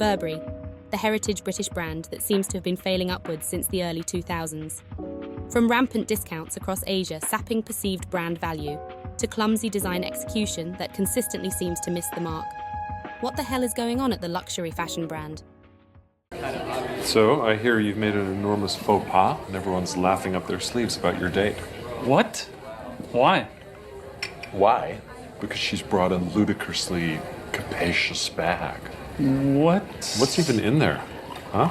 Burberry, the heritage British brand that seems to have been failing upwards since the early 2000s. From rampant discounts across Asia sapping perceived brand value, to clumsy design execution that consistently seems to miss the mark. What the hell is going on at the luxury fashion brand? So, I hear you've made an enormous faux pas, and everyone's laughing up their sleeves about your date. What? Why? Why? Because she's brought a ludicrously capacious bag. What? What's even in there? Huh?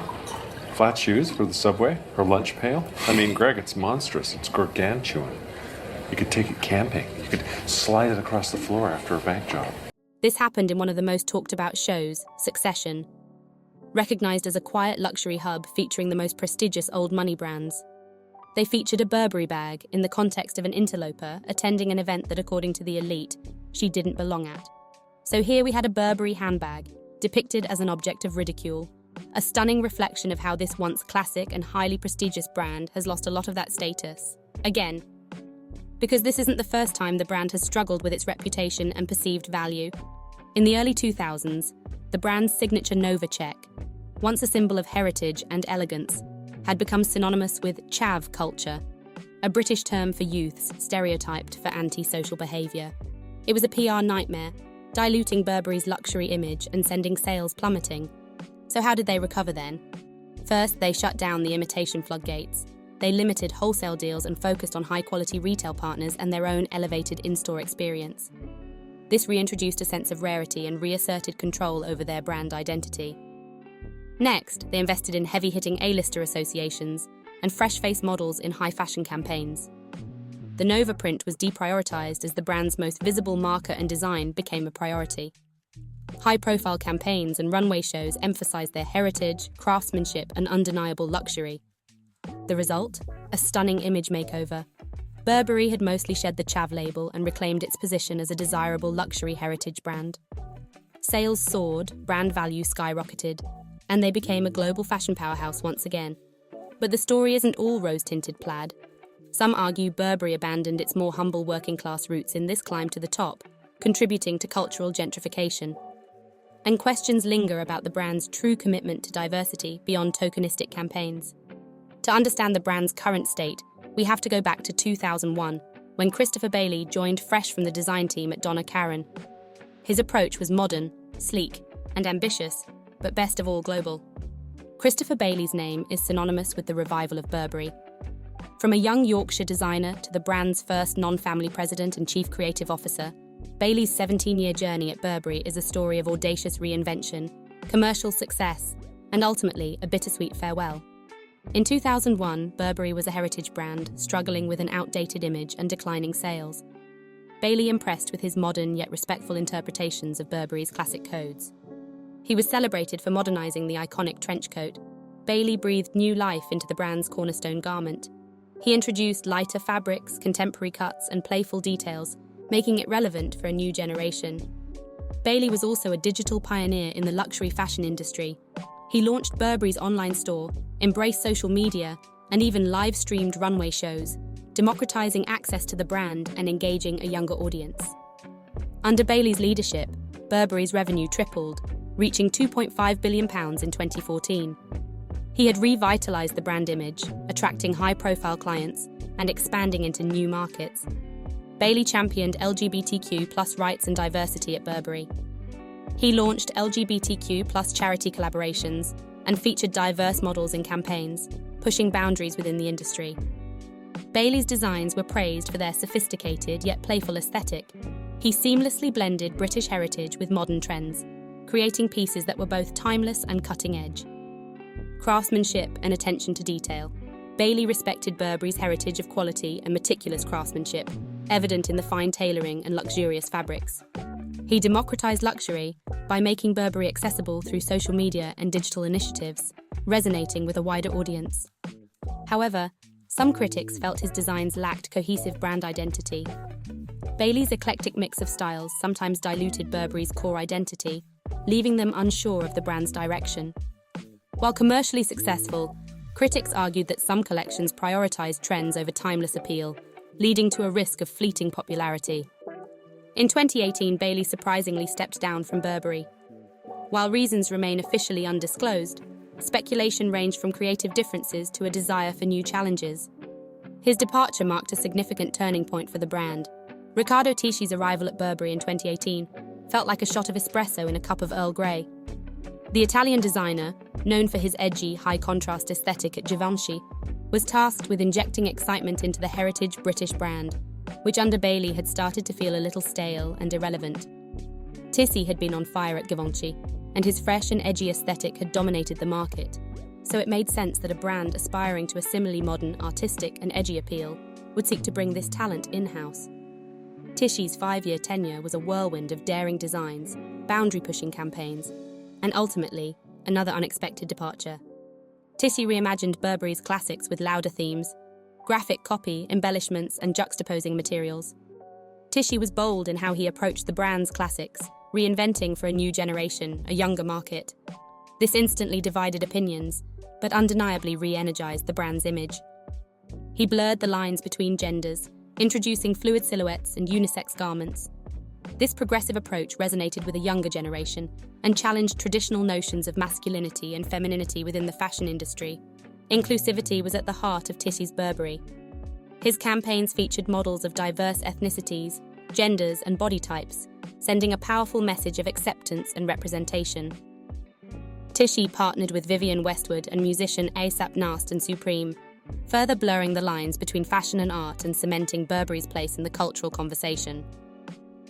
Flat shoes for the subway? Her lunch pail? I mean, Greg, it's monstrous. It's gargantuan. You could take it camping. You could slide it across the floor after a bank job. This happened in one of the most talked about shows, Succession. Recognized as a quiet luxury hub featuring the most prestigious old money brands. They featured a Burberry bag in the context of an interloper attending an event that, according to the elite, she didn't belong at. So here we had a Burberry handbag, depicted as an object of ridicule, a stunning reflection of how this once classic and highly prestigious brand has lost a lot of that status. Again, because this isn't the first time the brand has struggled with its reputation and perceived value. In the early 2000s, the brand's signature Nova check, once a symbol of heritage and elegance, had become synonymous with chav culture, a British term for youths stereotyped for anti-social behaviour. It was a PR nightmare, diluting Burberry's luxury image and sending sales plummeting. So how did they recover then? First, they shut down the imitation floodgates. They limited wholesale deals and focused on high-quality retail partners and their own elevated in-store experience. This reintroduced a sense of rarity and reasserted control over their brand identity. Next, they invested in heavy-hitting A-lister associations and fresh-faced models in high-fashion campaigns. The Nova print was deprioritized as the brand's most visible marker and design became a priority. High-profile campaigns and runway shows emphasized their heritage, craftsmanship, and undeniable luxury. The result? A stunning image makeover. Burberry had mostly shed the chav label and reclaimed its position as a desirable luxury heritage brand. Sales soared, brand value skyrocketed, and they became a global fashion powerhouse once again. But the story isn't all rose-tinted plaid. Some argue Burberry abandoned its more humble working-class roots in this climb to the top, contributing to cultural gentrification. And questions linger about the brand's true commitment to diversity beyond tokenistic campaigns. To understand the brand's current state, we have to go back to 2001, when Christopher Bailey joined fresh from the design team at Donna Karan. His approach was modern, sleek, and ambitious, but best of all global. Christopher Bailey's name is synonymous with the revival of Burberry. From a young Yorkshire designer to the brand's first non-family president and chief creative officer, Bailey's 17-year journey at Burberry is a story of audacious reinvention, commercial success, and ultimately a bittersweet farewell. In 2001, Burberry was a heritage brand, struggling with an outdated image and declining sales. Bailey impressed with his modern yet respectful interpretations of Burberry's classic codes. He was celebrated for modernizing the iconic trench coat. Bailey breathed new life into the brand's cornerstone garment. He introduced lighter fabrics, contemporary cuts, and playful details, making it relevant for a new generation. Bailey was also a digital pioneer in the luxury fashion industry. He launched Burberry's online store, embraced social media, and even live-streamed runway shows, democratizing access to the brand and engaging a younger audience. Under Bailey's leadership, Burberry's revenue tripled, reaching £2.5 billion in 2014. He had revitalized the brand image, attracting high-profile clients and expanding into new markets. Bailey championed LGBTQ+ rights and diversity at Burberry. He launched LGBTQ+ charity collaborations and featured diverse models in campaigns, pushing boundaries within the industry. Bailey's designs were praised for their sophisticated yet playful aesthetic. He seamlessly blended British heritage with modern trends, creating pieces that were both timeless and cutting-edge. Craftsmanship and attention to detail. Bailey respected Burberry's heritage of quality and meticulous craftsmanship, evident in the fine tailoring and luxurious fabrics. He democratized luxury by making Burberry accessible through social media and digital initiatives, resonating with a wider audience. However, some critics felt his designs lacked cohesive brand identity. Bailey's eclectic mix of styles sometimes diluted Burberry's core identity, leaving them unsure of the brand's direction. While commercially successful, critics argued that some collections prioritized trends over timeless appeal, leading to a risk of fleeting popularity. In 2018, Bailey surprisingly stepped down from Burberry. While reasons remain officially undisclosed, speculation ranged from creative differences to a desire for new challenges. His departure marked a significant turning point for the brand. Riccardo Tisci's arrival at Burberry in 2018 felt like a shot of espresso in a cup of Earl Grey. The Italian designer, known for his edgy, high-contrast aesthetic at Givenchy, was tasked with injecting excitement into the heritage British brand, which under Bailey had started to feel a little stale and irrelevant. Tisci had been on fire at Givenchy, and his fresh and edgy aesthetic had dominated the market, so it made sense that a brand aspiring to a similarly modern, artistic and edgy appeal would seek to bring this talent in-house. Tisci's 5-year tenure was a whirlwind of daring designs, boundary-pushing campaigns, and ultimately, another unexpected departure. Tisci reimagined Burberry's classics with louder themes, graphic copy, embellishments, and juxtaposing materials. Tisci was bold in how he approached the brand's classics, reinventing for a new generation, a younger market. This instantly divided opinions, but undeniably re-energized the brand's image. He blurred the lines between genders, introducing fluid silhouettes and unisex garments. This progressive approach resonated with a younger generation and challenged traditional notions of masculinity and femininity within the fashion industry. Inclusivity was at the heart of Tisci's Burberry. His campaigns featured models of diverse ethnicities, genders, and body types, sending a powerful message of acceptance and representation. Tisci partnered with Vivienne Westwood and musician A$AP Nast and Supreme, further blurring the lines between fashion and art and cementing Burberry's place in the cultural conversation.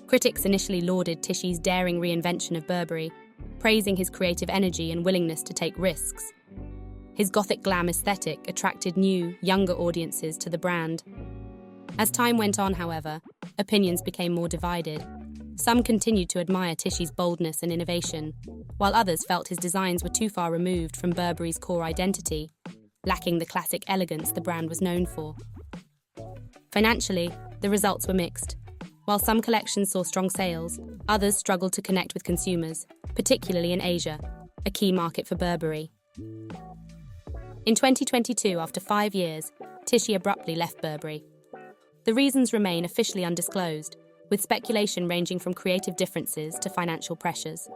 Critics initially lauded Tisci's daring reinvention of Burberry, praising his creative energy and willingness to take risks. His gothic glam aesthetic attracted new, younger audiences to the brand. As time went on, however, opinions became more divided. Some continued to admire Tisci's boldness and innovation, while others felt his designs were too far removed from Burberry's core identity, lacking the classic elegance the brand was known for. Financially, the results were mixed. While some collections saw strong sales, others struggled to connect with consumers, particularly in Asia, a key market for Burberry. In 2022, after 5 years, Tisci abruptly left Burberry. The reasons remain officially undisclosed, with speculation ranging from creative differences to financial pressures.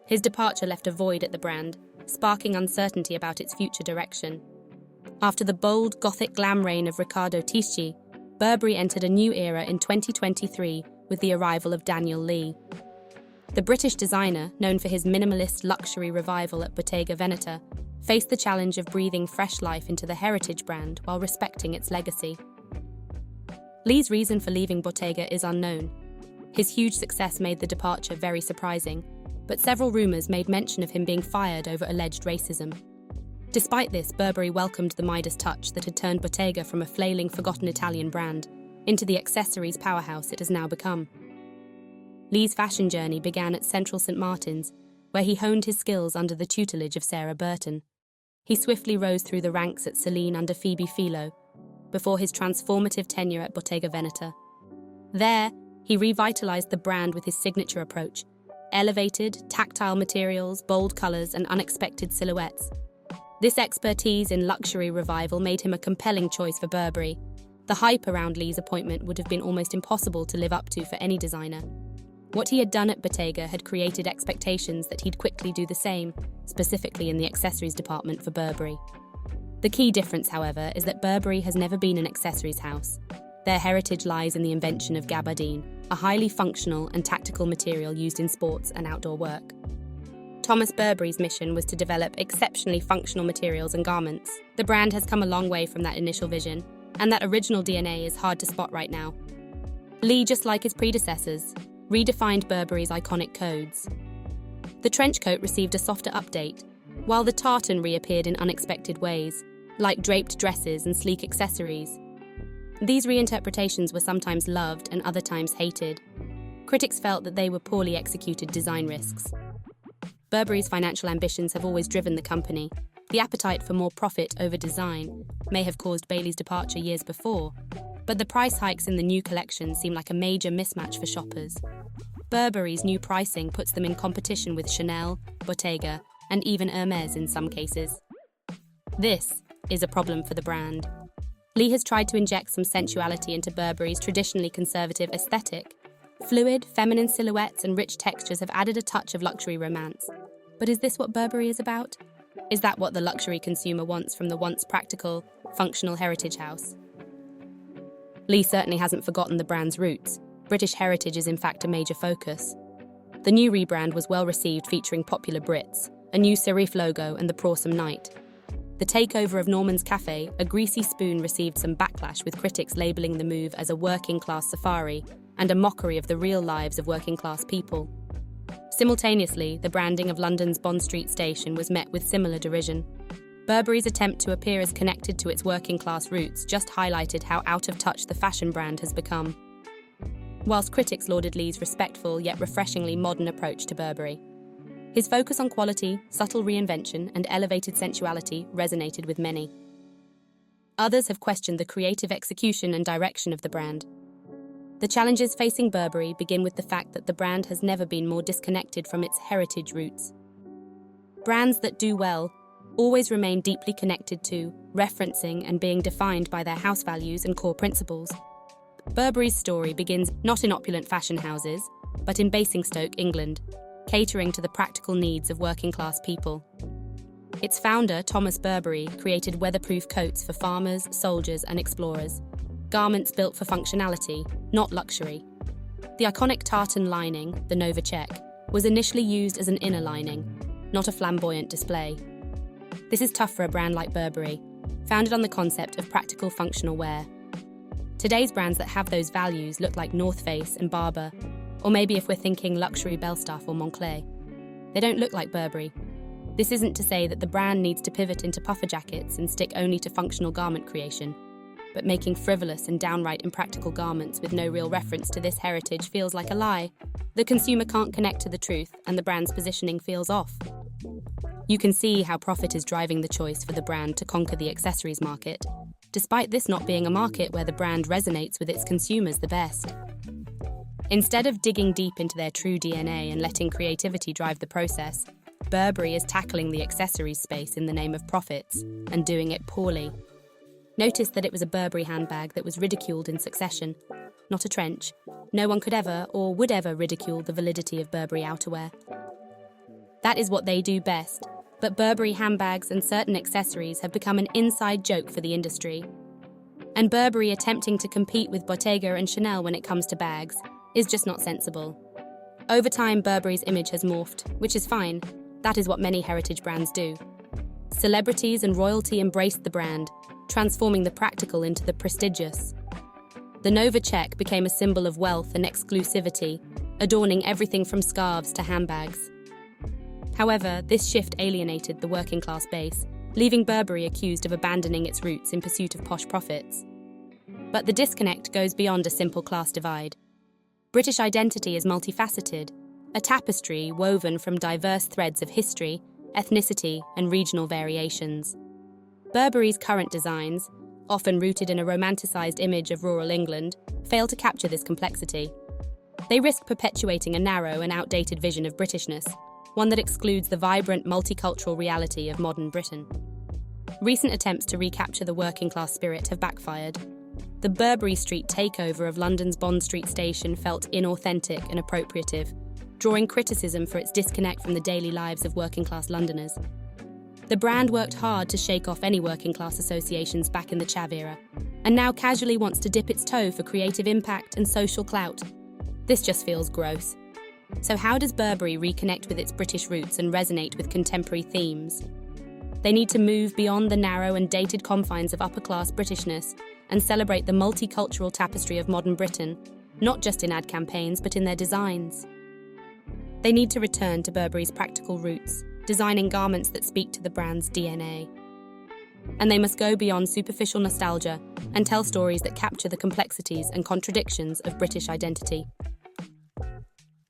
His departure left a void at the brand, sparking uncertainty about its future direction. After the bold Gothic glam reign of Riccardo Tisci, Burberry entered a new era in 2023 with the arrival of Daniel Lee. The British designer, known for his minimalist luxury revival at Bottega Veneta, faced the challenge of breathing fresh life into the heritage brand while respecting its legacy. Lee's reason for leaving Bottega is unknown. His huge success made the departure very surprising, but several rumours made mention of him being fired over alleged racism. Despite this, Burberry welcomed the Midas touch that had turned Bottega from a flailing, forgotten Italian brand into the accessories powerhouse it has now become. Lee's fashion journey began at Central St. Martin's, where he honed his skills under the tutelage of Sarah Burton. He swiftly rose through the ranks at Celine under Phoebe Philo, before his transformative tenure at Bottega Veneta. There, he revitalized the brand with his signature approach: elevated, tactile materials, bold colors, and unexpected silhouettes. This expertise in luxury revival made him a compelling choice for Burberry. The hype around Lee's appointment would have been almost impossible to live up to for any designer. What he had done at Bottega had created expectations that he'd quickly do the same, specifically in the accessories department for Burberry. The key difference, however, is that Burberry has never been an accessories house. Their heritage lies in the invention of gabardine, a highly functional and tactical material used in sports and outdoor work. Thomas Burberry's mission was to develop exceptionally functional materials and garments. The brand has come a long way from that initial vision, and that original DNA is hard to spot right now. Lee, just like his predecessors, redefined Burberry's iconic codes. The trench coat received a softer update, while the tartan reappeared in unexpected ways, like draped dresses and sleek accessories. These reinterpretations were sometimes loved and other times hated. Critics felt that they were poorly executed design risks. Burberry's financial ambitions have always driven the company. The appetite for more profit over design may have caused Bailey's departure years before, but the price hikes in the new collection seem like a major mismatch for shoppers. Burberry's new pricing puts them in competition with Chanel, Bottega, and even Hermès in some cases. This is a problem for the brand. Lee has tried to inject some sensuality into Burberry's traditionally conservative aesthetic. Fluid, feminine silhouettes and rich textures have added a touch of luxury romance, But is this what Burberry is about? Is that what the luxury consumer wants from the once practical, functional heritage house? Lee certainly hasn't forgotten the brand's roots. British heritage is in fact a major focus. The new rebrand was well received, featuring popular Brits, a new serif logo and the prawsome knight. The takeover of Norman's Cafe, a greasy spoon, received some backlash, with critics labelling the move as a working-class safari and a mockery of the real lives of working-class people. Simultaneously, the branding of London's Bond Street station was met with similar derision. Burberry's attempt to appear as connected to its working-class roots just highlighted how out of touch the fashion brand has become. Whilst critics lauded Lee's respectful yet refreshingly modern approach to Burberry, his focus on quality, subtle reinvention, and elevated sensuality resonated with many. Others have questioned the creative execution and direction of the brand. The challenges facing Burberry begin with the fact that the brand has never been more disconnected from its heritage roots. Brands that do well always remain deeply connected to, referencing, and being defined by their house values and core principles. Burberry's story begins not in opulent fashion houses, but in Basingstoke, England, catering to the practical needs of working-class people. Its founder, Thomas Burberry, created weatherproof coats for farmers, soldiers, and explorers, garments built for functionality, not luxury. The iconic tartan lining, the Nova check, was initially used as an inner lining, not a flamboyant display. This is tough for a brand like Burberry, founded on the concept of practical functional wear. Today's brands that have those values look like North Face and Barbour, or maybe if we're thinking luxury Belstaff or Moncler. They don't look like Burberry. This isn't to say that the brand needs to pivot into puffer jackets and stick only to functional garment creation, but making frivolous and downright impractical garments with no real reference to this heritage feels like a lie. The consumer can't connect to the truth, and the brand's positioning feels off. You can see how profit is driving the choice for the brand to conquer the accessories market, despite this not being a market where the brand resonates with its consumers the best. Instead of digging deep into their true DNA and letting creativity drive the process, Burberry is tackling the accessories space in the name of profits, and doing it poorly. Notice that it was a Burberry handbag that was ridiculed in succession, not a trench. No one could ever or would ever ridicule the validity of Burberry outerwear. That is what they do best, but Burberry handbags and certain accessories have become an inside joke for the industry. And Burberry attempting to compete with Bottega and Chanel when it comes to bags is just not sensible. Over time, Burberry's image has morphed, which is fine. That is what many heritage brands do. Celebrities and royalty embraced the brand, transforming the practical into the prestigious. The Nova check became a symbol of wealth and exclusivity, adorning everything from scarves to handbags. However, this shift alienated the working-class base, leaving Burberry accused of abandoning its roots in pursuit of posh profits. But the disconnect goes beyond a simple class divide. British identity is multifaceted, a tapestry woven from diverse threads of history, ethnicity, and regional variations. Burberry's current designs, often rooted in a romanticised image of rural England, fail to capture this complexity. They risk perpetuating a narrow and outdated vision of Britishness, one that excludes the vibrant, multicultural reality of modern Britain. Recent attempts to recapture the working-class spirit have backfired. The Burberry Street takeover of London's Bond Street station felt inauthentic and appropriative, drawing criticism for its disconnect from the daily lives of working-class Londoners. The brand worked hard to shake off any working-class associations back in the Chav era, and now casually wants to dip its toe for creative impact and social clout. This just feels gross. So how does Burberry reconnect with its British roots and resonate with contemporary themes? They need to move beyond the narrow and dated confines of upper-class Britishness and celebrate the multicultural tapestry of modern Britain, not just in ad campaigns but in their designs. They need to return to Burberry's practical roots, designing garments that speak to the brand's DNA. And they must go beyond superficial nostalgia and tell stories that capture the complexities and contradictions of British identity.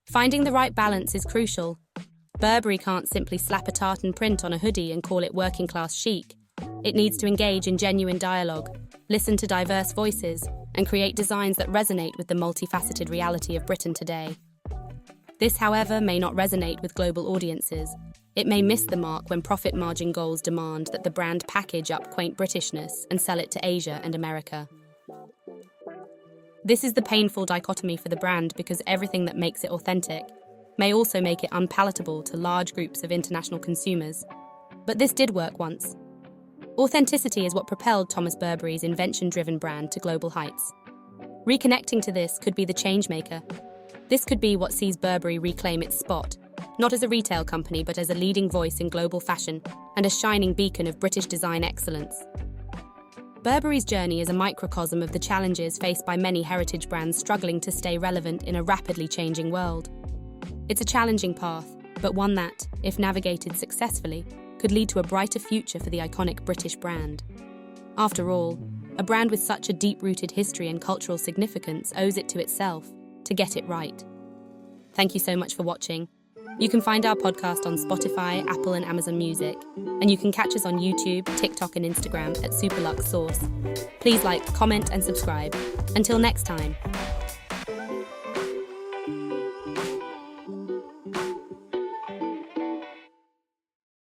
Finding the right balance is crucial. Burberry can't simply slap a tartan print on a hoodie and call it working-class chic. It needs to engage in genuine dialogue, listen to diverse voices, and create designs that resonate with the multifaceted reality of Britain today. This, however, may not resonate with global audiences. It may miss the mark when profit margin goals demand that the brand package up quaint Britishness and sell it to Asia and America. This is the painful dichotomy for the brand because everything that makes it authentic, may also make it unpalatable to large groups of international consumers. But this did work once. Authenticity is what propelled Thomas Burberry's invention-driven brand to global heights. Reconnecting to this could be the changemaker. This could be what sees Burberry reclaim its spot, not as a retail company but as a leading voice in global fashion and a shining beacon of British design excellence. Burberry's journey is a microcosm of the challenges faced by many heritage brands struggling to stay relevant in a rapidly changing world. It's a challenging path, but one that, if navigated successfully, could lead to a brighter future for the iconic British brand. After all, a brand with such a deep-rooted history and cultural significance owes it to itself to get it right. Thank you so much for watching. You can find our podcast on Spotify, Apple and Amazon Music, and you can catch us on YouTube, TikTok and Instagram at Superlux Source. Please like, comment and subscribe. Until next time.